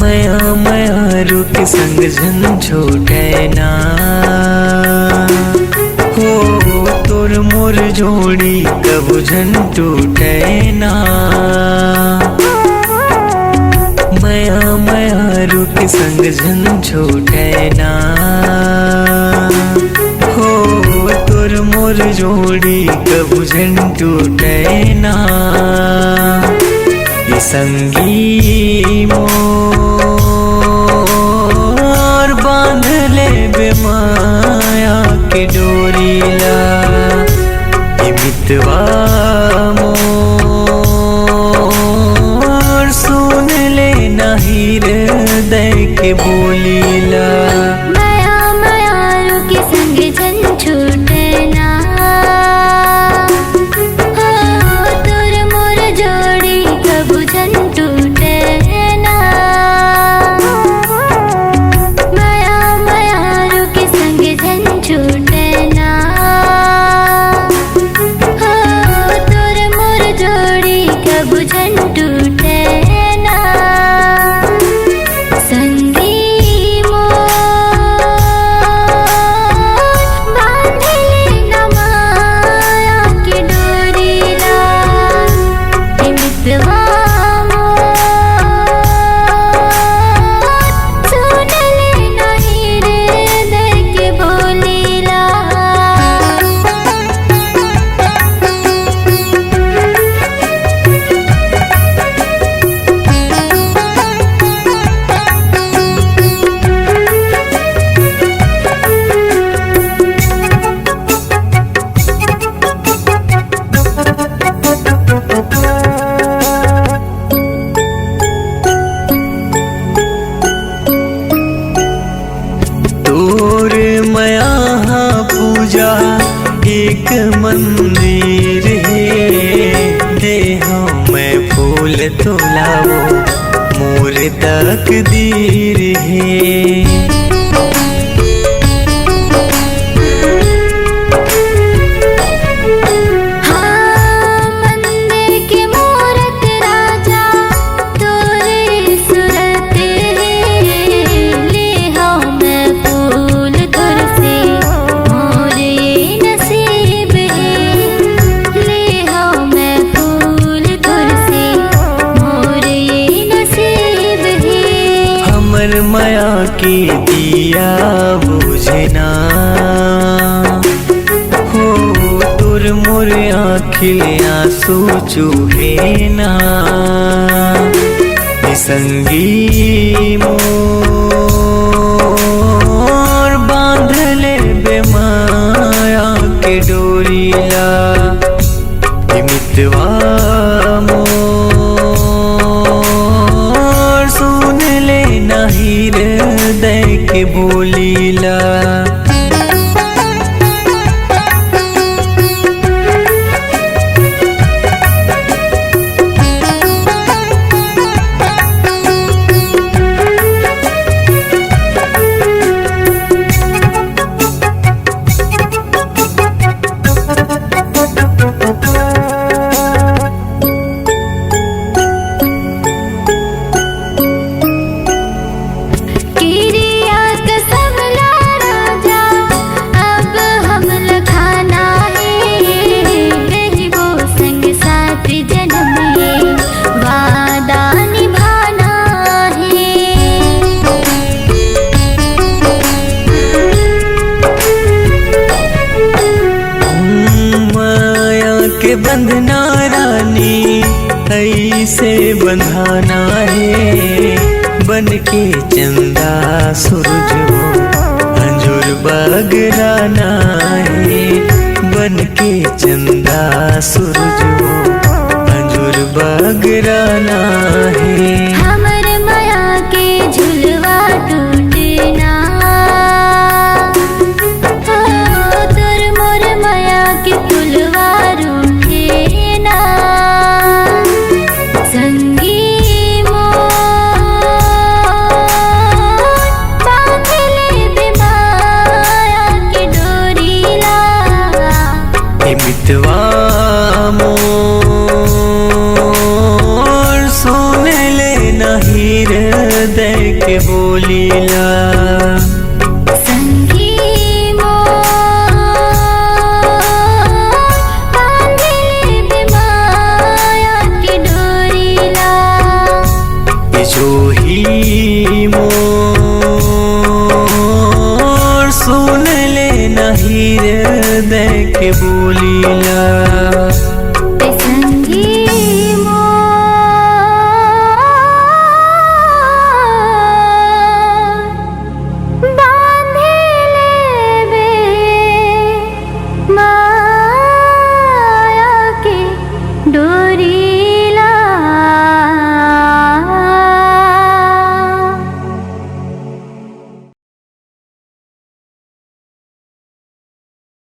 मया रुक संग झन छोटे ना हो तोर मोर जोड़ी कबू झन टूटे ना। मया रुक संग झन छोटे ना हो तोर मोर जोड़ी कबू झन टूटे ना। ये संगी मोर बांध ले बेमाया के डोरीला। ये मितवा मोर सुन ले नहीं हृदय के बोलीला। मया रुके संग झन छूटे ना हो तोर मोर जोड़ी कबू झन टूटे ना। मया रुके संग झन छूटे ना हो तोर मोर जोड़ी कबू झन टूटे ना। संगी मोर बांधले न माया के डोरीला। हे मितवा मोर सुन ले नहीं हृदय के बोलीला। तोर मया पूजा एक मंदिर है। देहा में फूल तुलाओ मोर तकदीर है। हाँ मंदिर के मूरत राजा तोरे सूरत ले हाँ मैं फूल तुर से मोर ये नसीब है। ले हाँ मैं फूल तुर से मोर ये नसीब है। हमर माया की दिया बुझना हो तोर मोर आँखिल आंसू चूहे ना। ये संगी मोर बांध ले बेमाया के डोरीला। ये मितवा मोर सुन ले नहीं हृदय के बोलीला। किरिया कसम ला राजा अब हम लखाना है। रहिबो संग साथ जन्म ये वादा निभाना है। माया के बंधना रानी ऐसे बंधाना है। बन के चंदा सूरज हो अंजुर बगराना है। बन के चंदा सूरज हो अंजुर बगराना है। हमर माया के झुलवा टूटना हो तोर मोर माया के पुलवा रूठे ना। संगी मोर बांधले बेमाया के डोरीला। हे मितवा मोर हृदय के बोलीला। संगी बांधले बेमाया के डोरीला। जो ही मोर सुन ले नहीं हृदय के बोलीला।